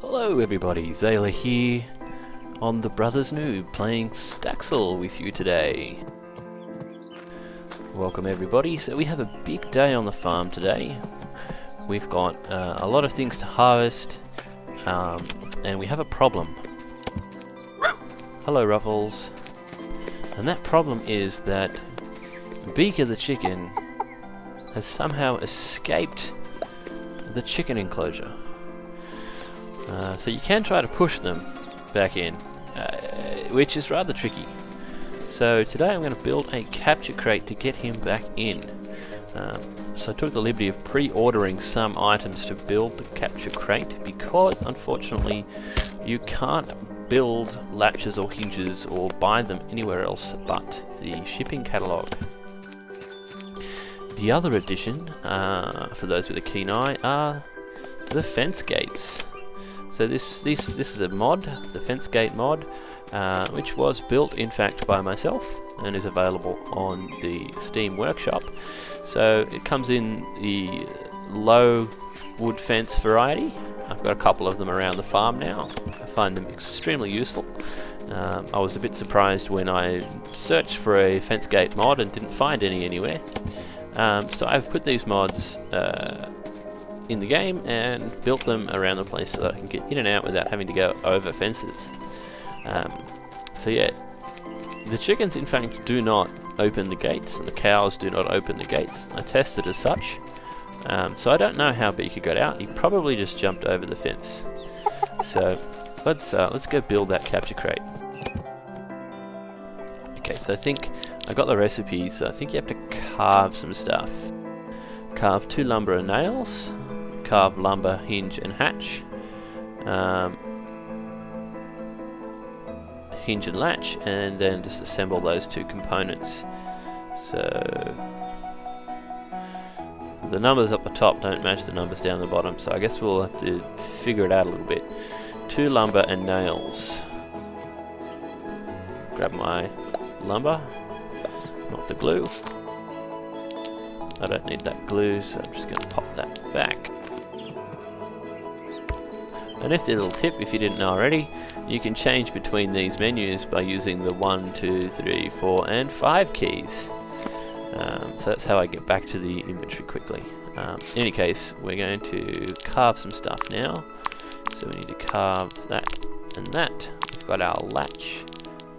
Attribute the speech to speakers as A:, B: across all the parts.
A: Hello everybody, Zailleh here on the Brothers Noob playing Staxel with you today. Welcome everybody. So we have a big day on the farm today. We've got a lot of things to harvest and we have a problem. Hello Ruffles. And that problem is that Beaker the chicken has somehow escaped the chicken enclosure. So you can try to push them back in, which is rather tricky. So today I'm going to build a capture crate to get him back in. So I took the liberty of pre-ordering some items to build the capture crate because unfortunately you can't build latches or hinges or buy them anywhere else but the shipping catalogue. The other addition, for those with a keen eye, are the fence gates. So this is a mod, the fence gate mod, which was built in fact by myself and is available on the Steam Workshop. So it comes in the low wood fence variety. I've got a couple of them around the farm now. I find them extremely useful. I was a bit surprised when I searched for a fence gate mod and didn't find any anywhere. So I've put these mods in the game and built them around the place so that I can get in and out without having to go over fences. So yeah, the chickens in fact do not open the gates and the cows do not open the gates. I tested as such. So I don't know how Beaker got out. He probably just jumped over the fence. So let's go build that capture crate. Okay, so I think I got the recipe. So I think you have to carve some stuff. Carve 2 lumber and nails. Carve lumber, hinge, and hatch. Hinge and latch, and then just assemble those 2 components. So the numbers up the top don't match the numbers down the bottom, so I guess we'll have to figure it out a little bit. 2 lumber and nails. Grab my lumber, not the glue. I don't need that glue, so I'm just going to pop that back. A nifty little tip, if you didn't know already, you can change between these menus by using the 1, 2, 3, 4 and 5 keys. So that's how I get back to the inventory quickly. In any case, we're going to carve some stuff now. So we need to carve that and that. We've got our latch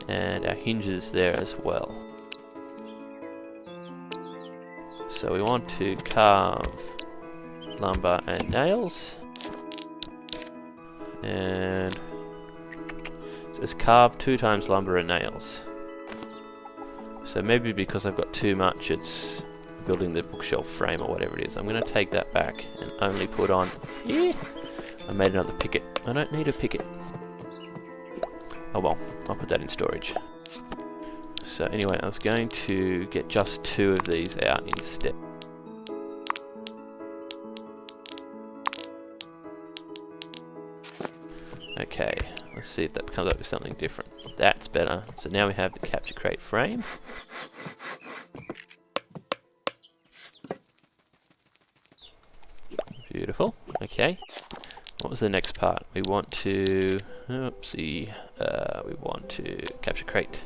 A: and our hinges there as well. So we want to carve lumber and nails. And so it's carve 2 times lumber and nails. So maybe because I've got too much, it's building the bookshelf frame or whatever it is. I'm going to take that back and only put on here. I made another picket. I don't need a picket. Oh well, I'll put that in storage. So anyway, I was going to get just 2 of these out instead. Okay, let's see if that comes up with something different. That's better. So now we have the capture crate frame. Beautiful. Okay. What was the next part? We want to... Oopsie. We want to capture crate.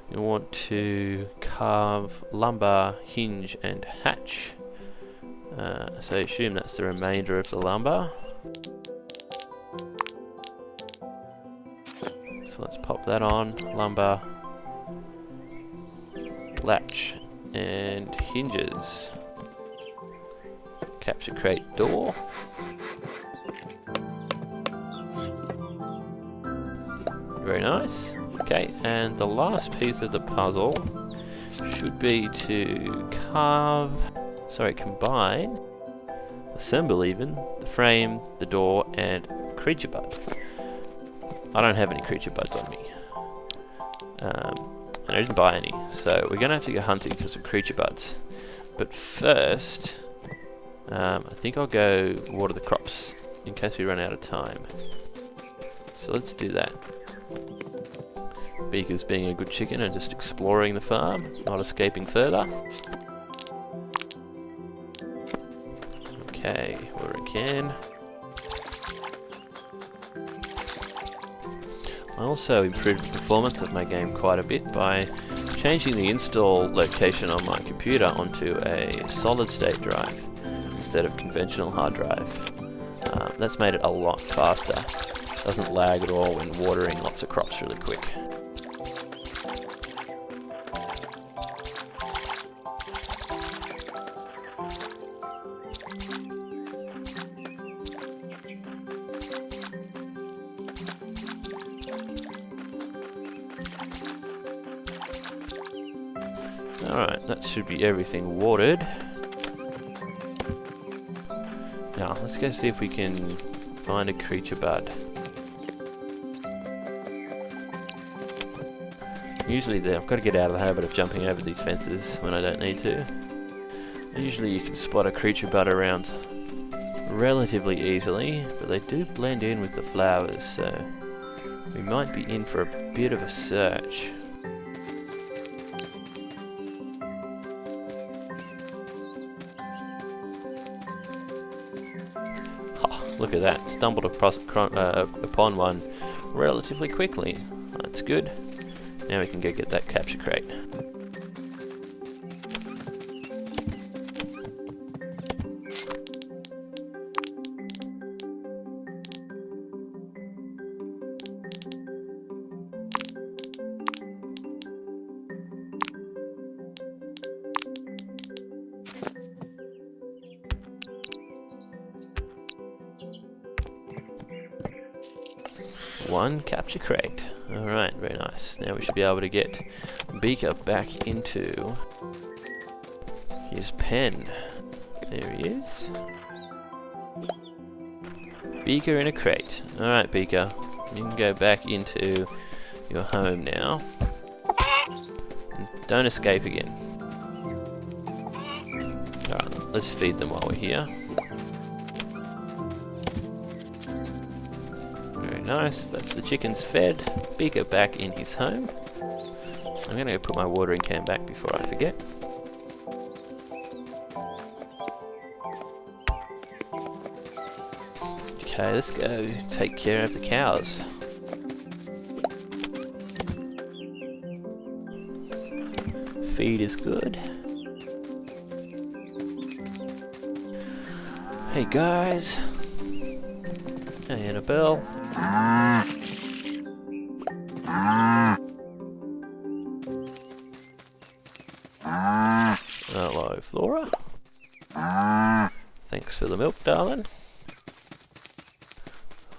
A: We want to carve lumber, hinge, and hatch. So I assume that's the remainder of the lumber. So let's pop that on. Lumber, latch, and hinges. Capture crate door. Very nice. Okay, and the last piece of the puzzle should be to combine, assemble even, the frame, the door, and creature bud. I don't have any creature buds on me. And I didn't buy any, so we're going to have to go hunting for some creature buds. But first, I think I'll go water the crops in case we run out of time. So let's do that. Beaker's being a good chicken and just exploring the farm, not escaping further. Okay, water again. I also improved the performance of my game quite a bit by changing the install location on my computer onto a solid-state drive instead of conventional hard drive. That's made it a lot faster. Doesn't lag at all when watering lots of crops really quick. Alright, that should be everything watered. Now, let's go see if we can find a creature bud. Usually I've got to get out of the habit of jumping over these fences when I don't need to. Usually you can spot a creature bud around relatively easily, but they do blend in with the flowers, so we might be in for a bit of a search. Look at that, stumbled upon one relatively quickly. That's good. Now we can go get that capture crate. One capture crate. Alright, very nice. Now we should be able to get Beaker back into his pen. There he is. Beaker in a crate. Alright, Beaker. You can go back into your home now. And don't escape again. Alright, let's feed them while we're here. Nice, that's the chickens fed. Beaker back in his home. I'm going to go put my watering can back before I forget. Okay, let's go take care of the cows. Feed is good. Hey guys. Hey Annabelle. Hello, Flora. Thanks for the milk, darling.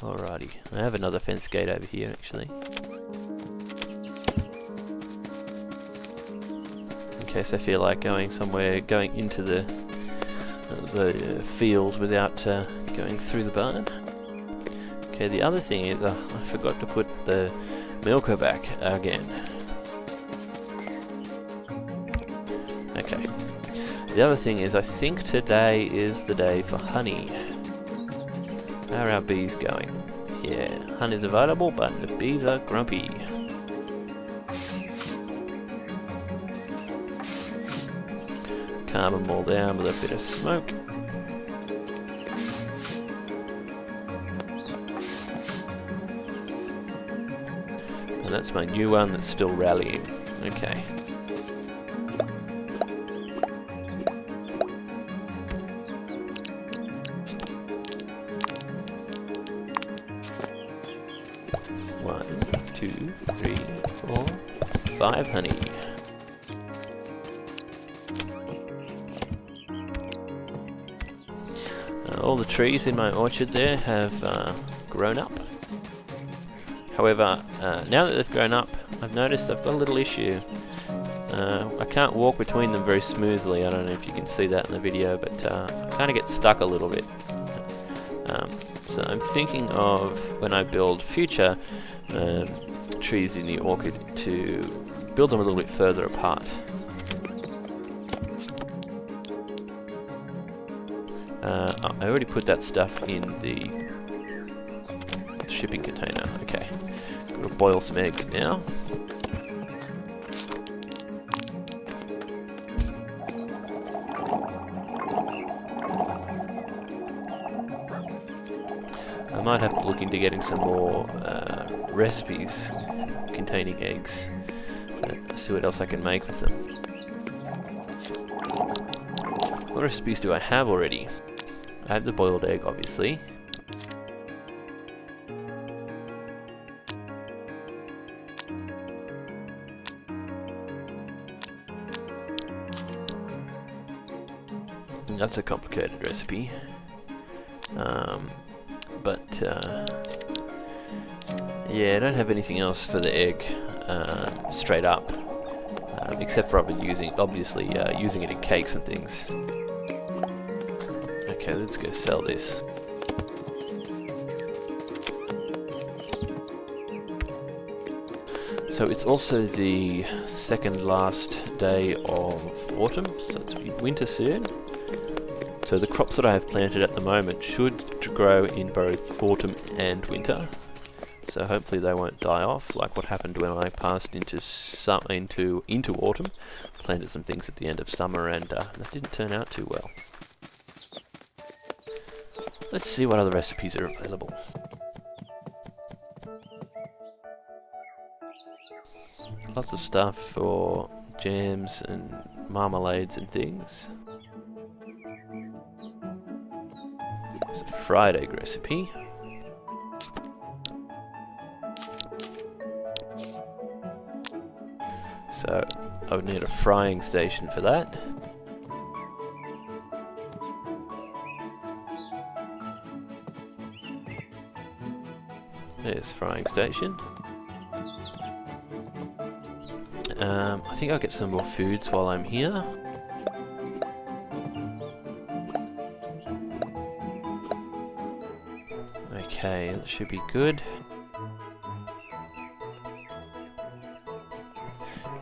A: Alrighty, I have another fence gate over here, actually. In case I feel like going somewhere, going into the fields without going through the barn. Okay, the other thing is, I forgot to put the milker back again. Okay. The other thing is, I think today is the day for honey. How are our bees going? Yeah, honey's available, but the bees are grumpy. Calm them all down with a bit of smoke. And that's my new one that's still rallying. Okay. One, 2, 3, 4, 5 honey. All the trees in my orchard there have grown up. However, now that they've grown up, I've noticed I've got a little issue. I can't walk between them very smoothly. I don't know if you can see that in the video, but I kind of get stuck a little bit. So I'm thinking of, when I build future trees in the orchard, to build them a little bit further apart. I already put that stuff in the shipping container. Okay, got to boil some eggs now. I might have to look into getting some more recipes containing eggs. See what else I can make with them. What recipes do I have already? I have the boiled egg, obviously. That's a complicated recipe. Yeah, I don't have anything else for the egg straight up, except for obviously using it in cakes and things. Okay, let's go sell this. So it's also the second last day of autumn, so it's winter soon. So the crops that I have planted at the moment should grow in both autumn and winter. So hopefully they won't die off, like what happened when I passed into autumn. Planted some things at the end of summer, and that didn't turn out too well. Let's see what other recipes are available. Lots of stuff for jams and marmalades and things. It's a fried egg recipe. So I would need a frying station for that. There's frying station. I think I'll get some more foods while I'm here. Okay, that should be good.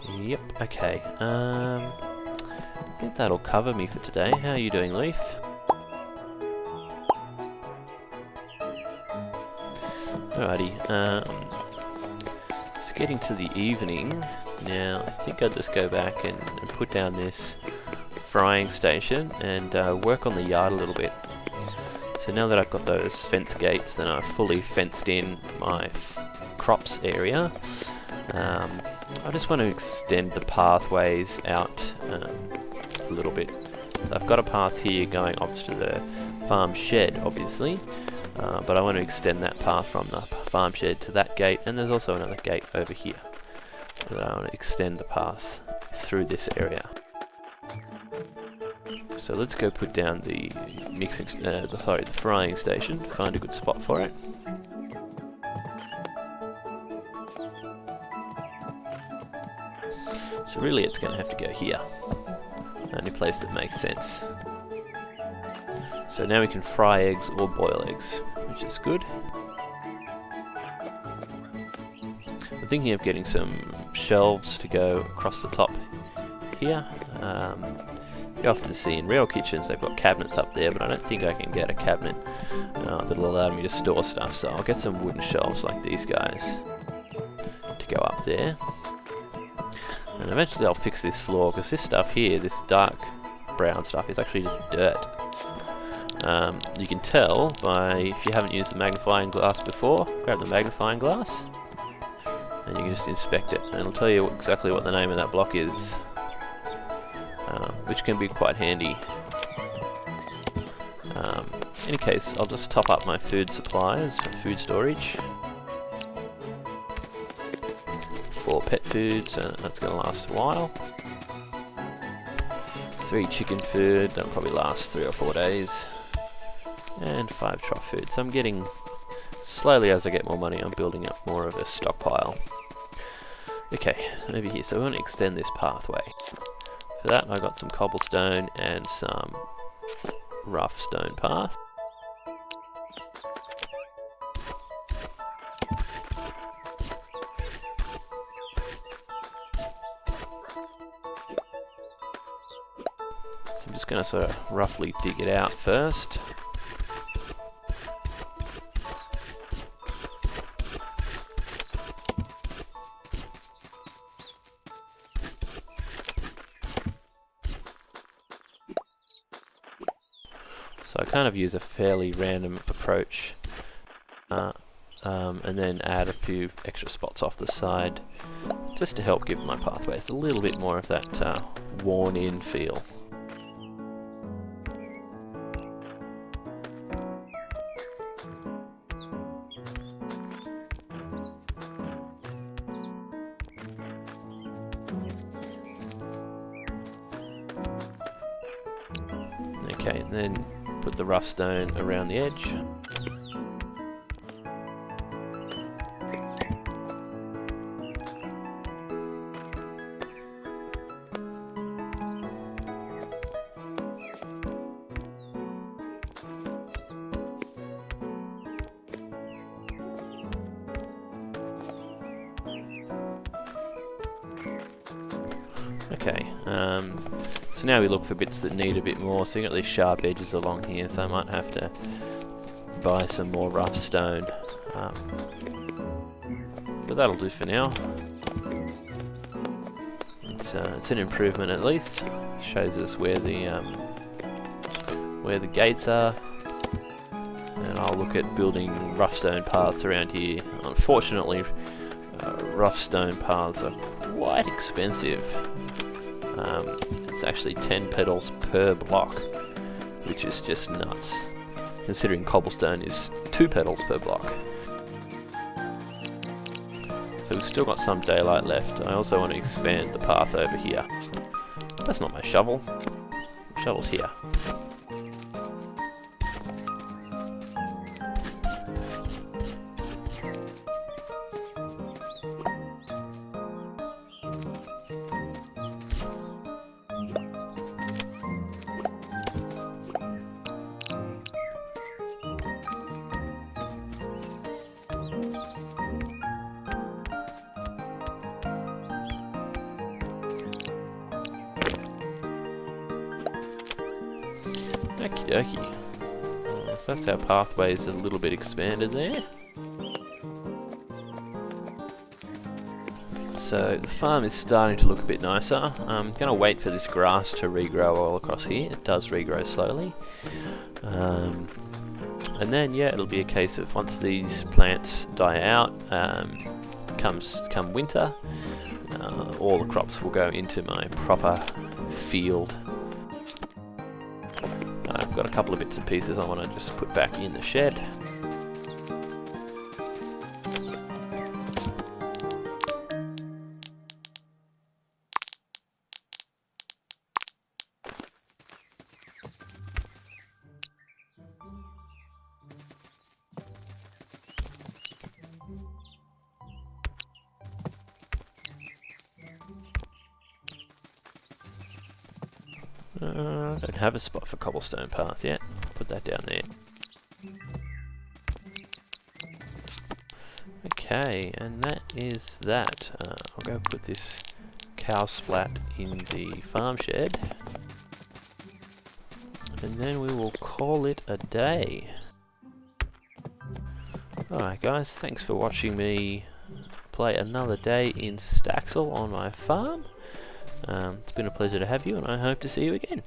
A: Yep, okay. I think that'll cover me for today. How are you doing, Leaf? Alrighty, it's getting to the evening. Now, I think I'll just go back and put down this frying station and work on the yard a little bit. So now that I've got those fence gates and I've fully fenced in my crops area, I just want to extend the pathways out a little bit. So I've got a path here going off to the farm shed, obviously, but I want to extend that path from the farm shed to that gate, and there's also another gate over here. So I want to extend the path through this area. So let's go put down the the frying station, find a good spot for it. So really it's going to have to go here. Only place that makes sense. So now we can fry eggs or boil eggs, which is good. I'm thinking of getting some shelves to go across the top here. You often see in real kitchens they've got cabinets up there, but I don't think I can get a cabinet that'll allow me to store stuff, so I'll get some wooden shelves like these guys to go up there. And eventually I'll fix this floor, because this stuff here, this dark brown stuff, is actually just dirt. You can tell by, if you haven't used the magnifying glass before, grab the magnifying glass and you can just inspect it, and it'll tell you exactly what the name of that block is, which can be quite handy. In any case, I'll just top up my food supplies for food storage. 4 pet food, so that's going to last a while. 3 chicken food, that'll probably last 3 or 4 days. And 5 trough food. So I'm getting, slowly as I get more money, I'm building up more of a stockpile. Okay, over here, so we want to extend this pathway. For that I got some cobblestone and some rough stone path. So I'm just going to sort of roughly dig it out first. So I kind of use a fairly random approach and then add a few extra spots off the side just to help give my pathways a little bit more of that worn in feel. Okay, and then put the rough stone around the edge. Okay, so now we look for bits that need a bit more. So you got these sharp edges along here, so I might have to buy some more rough stone. But that'll do for now. It's an improvement at least. Shows us where the gates are, and I'll look at building rough stone paths around here. Unfortunately, rough stone paths are quite expensive. It's actually 10 petals per block, which is just nuts, considering cobblestone is 2 petals per block. So we've still got some daylight left. I also want to expand the path over here. That's not my shovel. The shovel's here. Okie dokie. So that's our pathways a little bit expanded there. So the farm is starting to look a bit nicer. I'm going to wait for this grass to regrow all across here. It does regrow slowly. And then yeah, it'll be a case of once these plants die out, come winter, all the crops will go into my proper field. I've got a couple of bits and pieces I want to just put back in the shed. I don't have a spot for cobblestone path yet. Put that down there. Okay, and that is that. I'll go put this cow splat in the farm shed. And then we will call it a day. Alright guys, thanks for watching me play another day in Staxel on my farm. It's been a pleasure to have you, and I hope to see you again.